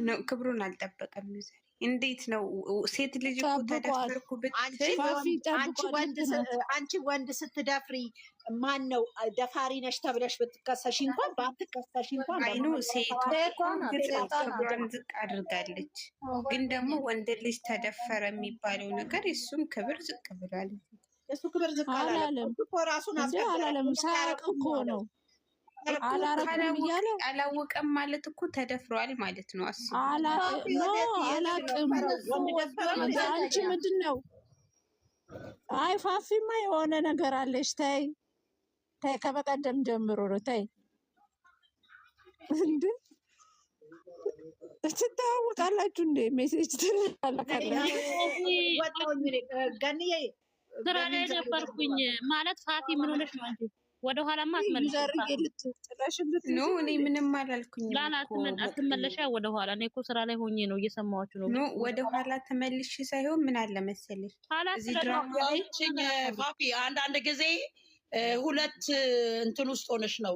ነው ክብሩን አልጠበቀም። እንዴት ነው ሴት ልጅ እኮ ተደፈርኩ ብትል አንቺ ወንድ ስትደፍሪ ማን ነው ደፋሪ ነሽ ተብለሽ ብትከሰሽ እንኳን ባትከሰሽ እንኳን አይኑ ሴቷ ክብሯን ዝቅ አድርጋለች። ግን ደግሞ ወንድ ልጅ ተደፈረ የሚባለው ነገር እሱም ክብር ዝቅ ብሏል። እሱ ክብር ዝቅ አላለም እኮ ራሱን አላለም። ሳያውቅ እኮ ነው አላወቀም ማለት እኮ ተደፍሯል ማለት ነው። አላቅም። አንቺ ምንድን ነው? አይ ፋፊማ የሆነ ነገር አለሽ። ተይ ተይ፣ ከበቀደም ጀምሮ ነው። ተይ እንዴ ትታወቃላችሁ እንዴ? ሜሴጅ ትላላካላችሁ። ገንዬ ስራ ላይ ነበርኩኝ ማለት ፋፊ ምን ሆነሽ ነው አንቺ? ወደ ኋላማ ኖ እኔ ምንም አላልኩኝ። አትመለሻ ወደ ኋላ። እኔ እኮ ስራ ላይ ሆኜ ነው እየሰማኋችሁ ነው። ኖ ወደ ኋላ ተመልሽ ሳይሆን ምን አለ መሰለሽ እዚህ ድራማ ላይ ፓፒ አንዳንድ ጊዜ ሁለት እንትን ውስጥ ሆነሽ ነው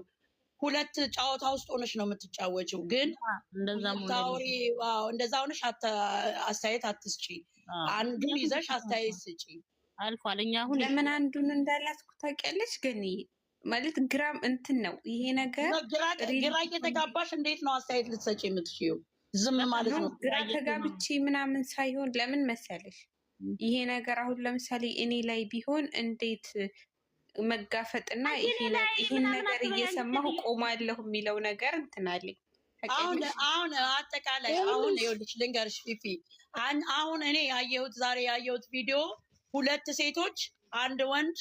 ሁለት ጨዋታ ውስጥ ሆነሽ ነው የምትጫወችው። ግን እንደዛ ሆነሽ አስተያየት አትስጪ። አንዱን ይዘሽ አስተያየት ስጪ። አልፏል። እኛ አሁን ለምን አንዱን እንዳላስኩ ታውቂያለሽ? ግን ማለት ግራም እንትን ነው ይሄ ነገር ግራ እየተጋባሽ እንዴት ነው አስተያየት ልትሰጪ የምትችይው? ዝም ማለት ነው። ግራ ተጋብቼ ምናምን ሳይሆን ለምን መሰለሽ ይሄ ነገር አሁን ለምሳሌ እኔ ላይ ቢሆን እንዴት መጋፈጥና ይሄን ነገር እየሰማሁ ቆማለሁ የሚለው ነገር እንትን አለኝ። አሁን አጠቃላይ አሁን ይኸውልሽ ልንገርሽ ፊፊ፣ አሁን እኔ ዛሬ ያየሁት ቪዲዮ ሁለት ሴቶች አንድ ወንድ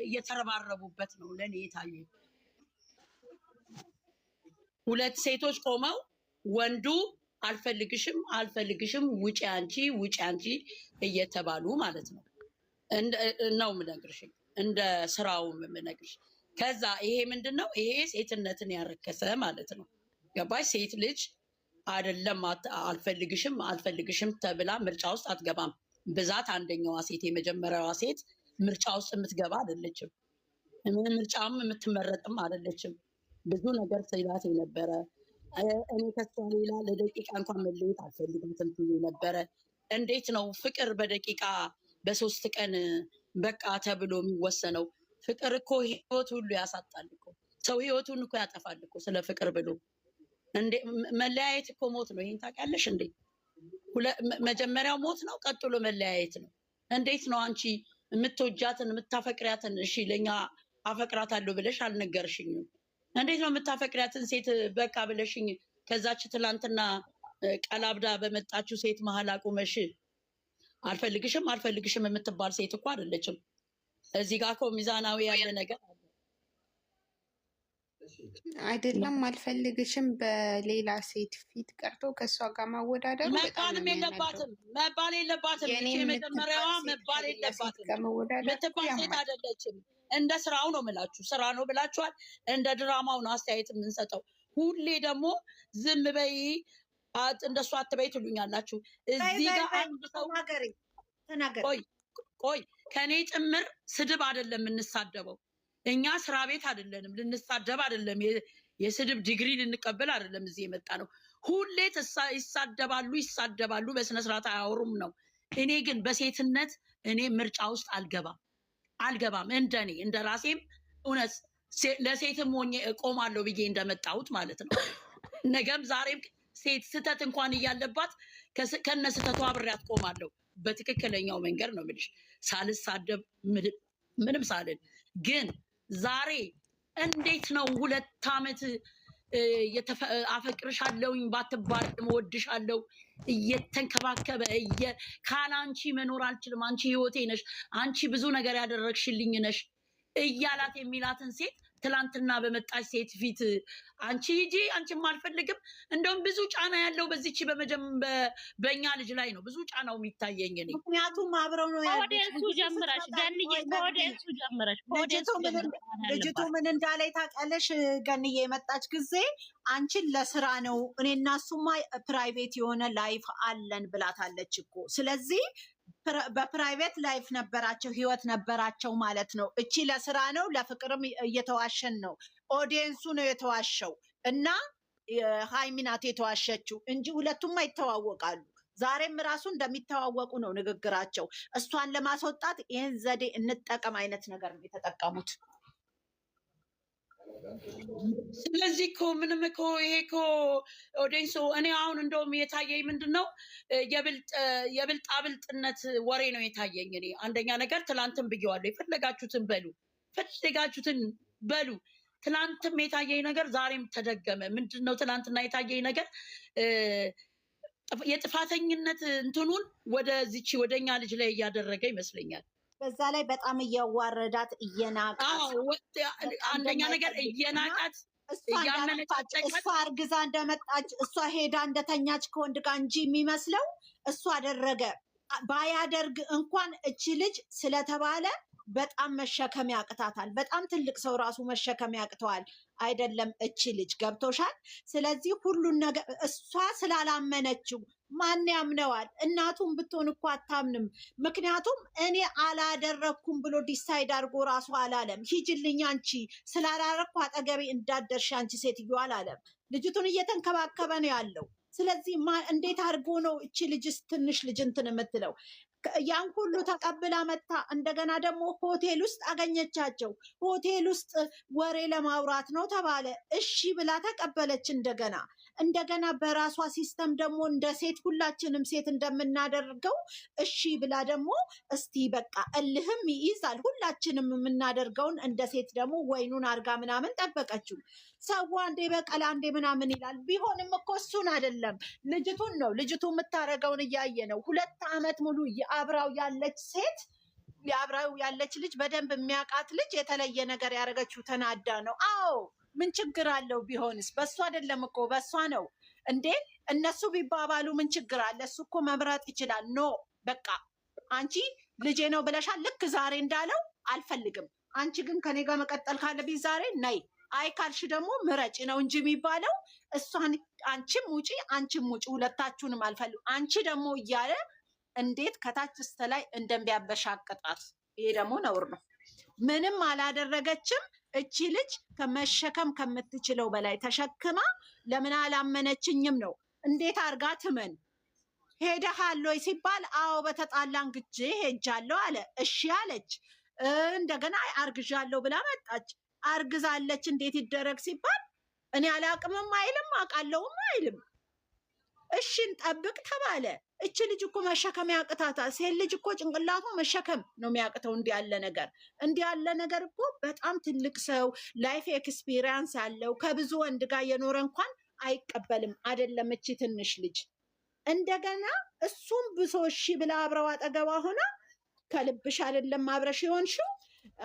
እየተረባረቡበት ነው ለኔ የታየ። ሁለት ሴቶች ቆመው ወንዱ አልፈልግሽም ውጪ አንቺ እየተባሉ ማለት ነው ነው የምነግርሽ፣ እንደ ስራው የምነግርሽ። ከዛ ይሄ ምንድነው? ይሄ ሴትነትን ያረከሰ ማለት ነው። ገባሽ? ሴት ልጅ አይደለም አልፈልግሽም ተብላ ምርጫ ውስጥ አትገባም። ብዛት አንደኛዋ ሴት የመጀመሪያዋ ሴት ምርጫ ውስጥ የምትገባ አይደለችም። ምርጫም የምትመረጥም አይደለችም። ብዙ ነገር ስላት የነበረ እኔ ከሷ ሌላ ለደቂቃ እንኳን መለየት አልፈልግም ትይ ነበረ። እንዴት ነው ፍቅር በደቂቃ በ3 ቀን በቃ ተብሎ የሚወሰነው? ፍቅር እኮ ህይወት ሁሉ ያሳጣል እኮ። ሰው ህይወቱን እኮ ያጠፋል እኮ ስለ ፍቅር ብሎ። እንዴ መለያየት እኮ ሞት ነው። ይሄን ታውቂያለሽ እንዴ? መጀመሪያው ሞት ነው፣ ቀጥሎ መለያየት ነው። እንዴት ነው አንቺ የምትወጃትን የምታፈቅሪያትን እሺ ለኛ አፈቅራታለሁ ብለሽ አልነገርሽኝም? እንዴት ነው የምታፈቅሪያትን ሴት በቃ ብለሽኝ ከዛች ትላንትና ቀላብዳ በመጣችው ሴት መሀል አቁመሽ አልፈልግሽም የምትባል ሴት እኮ አይደለችም። እዚህ ጋር እኮ ሚዛናዊ ያለ ነገር አይደለም። አልፈልግሽም በሌላ ሴት ፊት ቀርቶ ከእሷ ጋር ማወዳደሩ መባል የለባትም። የመጀመሪያዋ መባል የለባትም። ምትባል ሴት አይደለችም። እንደ ስራው ነው የምላችሁ። ስራ ነው ብላችኋል። እንደ ድራማው ነው አስተያየት የምንሰጠው። ሁሌ ደግሞ ዝም በይ እንደሱ አትበይ ትሉኛላችሁ። እዚህ ጋር አንድ ሰው ቆይ ከኔ ጭምር ስድብ አይደለም የምንሳደበው። እኛ ስራ ቤት አይደለንም፣ ልንሳደብ አይደለም፣ የስድብ ዲግሪ ልንቀበል አይደለም እዚህ የመጣ ነው። ሁሌ ይሳደባሉ፣ በስነስርዓት አያወሩም ነው። እኔ ግን በሴትነት እኔ ምርጫ ውስጥ አልገባም። እንደኔ እንደ ራሴም እውነት ለሴትም ሆኜ እቆማለሁ ብዬ እንደመጣሁት ማለት ነው። ነገም ዛሬም ሴት ስተት እንኳን እያለባት ከነ ስተቷ አብሬያት ቆማለሁ። በትክክለኛው መንገድ ነው የምልሽ፣ ሳልሳደብ ምንም ሳልን። ግን ዛሬ እንዴት ነው 2 ዓመት አፈቅርሻለሁኝ ባትባል እወድሻለሁ እየተንከባከበ ካላንቺ መኖር አልችልም፣ አንቺ ህይወቴ ነሽ፣ አንቺ ብዙ ነገር ያደረግሽልኝ ነሽ እያላት የሚላትን ሴት ትላንትና በመጣች ሴት ፊት አንቺ ሂጂ አንቺም አልፈልግም። እንደውም ብዙ ጫና ያለው በዚች በእኛ ልጅ ላይ ነው ብዙ ጫናው የሚታየኝ እኔ። ምክንያቱም አብረው ነው ከወደሱ ጀምረሽ ገንዬ፣ ከወደሱ ጀምረሽ ልጅቱ ምን እንዳለ ታውቂያለሽ? ገንዬ የመጣች ጊዜ አንቺን ለስራ ነው እኔና እሱማ ፕራይቬት የሆነ ላይፍ አለን ብላታለች እኮ። ስለዚህ በፕራይቬት ላይፍ ነበራቸው፣ ህይወት ነበራቸው ማለት ነው። እቺ ለስራ ነው፣ ለፍቅርም እየተዋሸን ነው። ኦዲየንሱ ነው የተዋሸው። እና ሃይሚ ናት የተዋሸችው እንጂ ሁለቱም ይተዋወቃሉ። ዛሬም ራሱ እንደሚተዋወቁ ነው ንግግራቸው። እሷን ለማስወጣት ይህን ዘዴ እንጠቀም አይነት ነገር ነው የተጠቀሙት። ስለዚህ እኮ ምንም እኮ ይሄ እኮ ኦዲየንሱ እኔ አሁን እንደውም የታየኝ ምንድን ነው የብልጣብልጥነት ወሬ ነው የታየኝ። እኔ አንደኛ ነገር ትላንትን ብየዋለሁ፣ የፈለጋችሁትን በሉ ፈለጋችሁትን በሉ። ትላንትም የታየኝ ነገር ዛሬም ተደገመ። ምንድን ነው ትላንትና የታየኝ ነገር የጥፋተኝነት እንትኑን ወደዚች ወደኛ ልጅ ላይ እያደረገ ይመስለኛል። በዛ ላይ በጣም እያዋረዳት እየናቃት፣ አንደኛ ነገር እየናቃት እሷ አርግዛ እንደመጣች እሷ ሄዳ እንደተኛች ከወንድ ጋር እንጂ የሚመስለው እሱ አደረገ ባያደርግ እንኳን እቺ ልጅ ስለተባለ በጣም መሸከም ያቅታታል። በጣም ትልቅ ሰው ራሱ መሸከም ያቅተዋል አይደለም እቺ ልጅ። ገብቶሻል? ስለዚህ ሁሉን ነገር እሷ ስላላመነችው ማን ያምነዋል? እናቱን ብትሆን እኮ አታምንም። ምክንያቱም እኔ አላደረግኩም ብሎ ዲሳይድ አድርጎ ራሱ አላለም። ሂጅልኝ አንቺ ስላላረግኩ አጠገቤ እንዳደርሽ አንቺ ሴትዮ አላለም። ልጅቱን እየተንከባከበ ነው ያለው። ስለዚህ እንዴት አድርጎ ነው እቺ ልጅስ ትንሽ ልጅ እንትን የምትለው? ያን ሁሉ ተቀብላ መታ እንደገና ደግሞ ሆቴል ውስጥ አገኘቻቸው። ሆቴል ውስጥ ወሬ ለማውራት ነው ተባለ። እሺ ብላ ተቀበለች። እንደገና በራሷ ሲስተም ደግሞ እንደ ሴት ሁላችንም ሴት እንደምናደርገው እሺ ብላ ደግሞ እስቲ በቃ እልህም ይይዛል። ሁላችንም የምናደርገውን እንደ ሴት ደግሞ ወይኑን አርጋ ምናምን ጠበቀችው። ሰው አንዴ በቀል አንዴ ምናምን ይላል። ቢሆንም እኮ እሱን አይደለም ልጅቱን ነው። ልጅቱ የምታደርገውን እያየ ነው። 2 ዓመት ሙሉ አብራው ያለች ሴት አብራው ያለች ልጅ በደንብ የሚያውቃት ልጅ የተለየ ነገር ያደረገችው ተናዳ ነው። አዎ ምን ችግር አለው ቢሆንስ? በሱ አይደለም እኮ በሷ ነው እንዴ። እነሱ ቢባባሉ ምን ችግር አለ? እሱ እኮ መምረጥ ይችላል። ኖ በቃ አንቺ ልጄ ነው ብለሻል። ልክ ዛሬ እንዳለው አልፈልግም፣ አንቺ ግን ከኔ ጋር መቀጠል ካለብኝ ዛሬ ነይ፣ አይ ካልሽ ደግሞ ምረጭ ነው እንጂ የሚባለው። እሷን አንቺም ውጪ አንቺም ውጪ፣ ሁለታችሁንም አልፈልግም። አንቺ ደግሞ እያለ እንዴት ከታች እስከ ላይ እንደሚያበሻቅጣት፣ ይሄ ደግሞ ነውር ነው። ምንም አላደረገችም እቺ ልጅ። ከመሸከም ከምትችለው በላይ ተሸክማ ለምን አላመነችኝም ነው። እንዴት አርጋ ትመን? ሄደሃል ወይ ሲባል አዎ በተጣላን ጊዜ ሄጃለሁ አለ። እሺ አለች። እንደገና አርግዣለሁ ብላ መጣች። አርግዛለች እንዴት ይደረግ ሲባል እኔ አላቅምም አይልም፣ አውቃለሁም አይልም። እሺን ጠብቅ ተባለ። እቺ ልጅ እኮ መሸከም ያቅታታል። ሴት ልጅ እኮ ጭንቅላቷ መሸከም ነው የሚያቅተው። እንዲህ ያለ ነገር እኮ በጣም ትልቅ ሰው ላይፍ ኤክስፒሪየንስ ያለው ከብዙ ወንድ ጋር የኖረ እንኳን አይቀበልም። አይደለም እቺ ትንሽ ልጅ። እንደገና እሱም ብሶ እሺ ብላ አብረው አጠገቧ ሆና ከልብሽ አይደለም አብረሽ የሆንሽው፣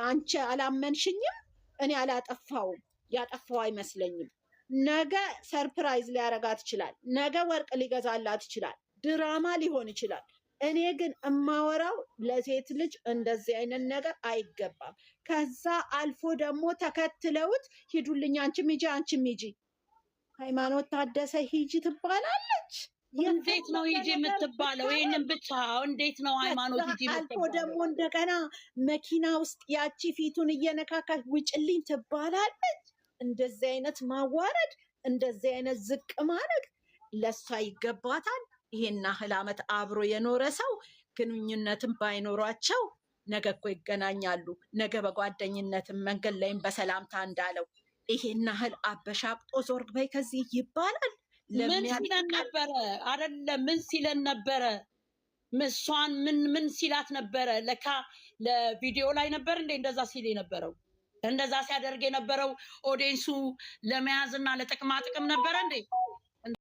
አንቺ አላመንሽኝም፣ እኔ አላጠፋውም፣ ያጠፋው አይመስለኝም። ነገ ሰርፕራይዝ ሊያረጋት ይችላል። ነገ ወርቅ ሊገዛላት ይችላል። ድራማ ሊሆን ይችላል። እኔ ግን እማወራው ለሴት ልጅ እንደዚህ አይነት ነገር አይገባም። ከዛ አልፎ ደግሞ ተከትለውት ሂዱልኝ፣ አንቺም ሂጂ፣ አንቺም ሂጂ። ሃይማኖት ታደሰ ሂጂ ትባላለች። እንዴት ነው ሂጂ የምትባለው? ይህንን ብቻ እንዴት ነው ሃይማኖት ሂጂ የምትባለው? አልፎ ደግሞ እንደገና መኪና ውስጥ ያቺ ፊቱን እየነካካች ውጭልኝ ትባላለች። እንደዚህ አይነት ማዋረድ፣ እንደዚህ አይነት ዝቅ ማድረግ ለሷ ይገባታል። ይሄን ያህል ዓመት አብሮ የኖረ ሰው ግንኙነትን ባይኖሯቸው ነገ እኮ ይገናኛሉ። ነገ በጓደኝነትም መንገድ ላይም በሰላምታ እንዳለው ይሄን ያህል አበሻቅጦ ዞር በይ ከዚህ ይባላል? ምን ሲለን ነበረ? አይደለም ምን ሲለን ነበረ? እሷን ምን ሲላት ነበረ? ለካ ለቪዲዮ ላይ ነበር እንዴ እንደዛ ሲል የነበረው? እንደዛ ሲያደርግ የነበረው ኦዲየንሱ ለመያዝና ለጥቅማ ጥቅም ነበረ እንዴ?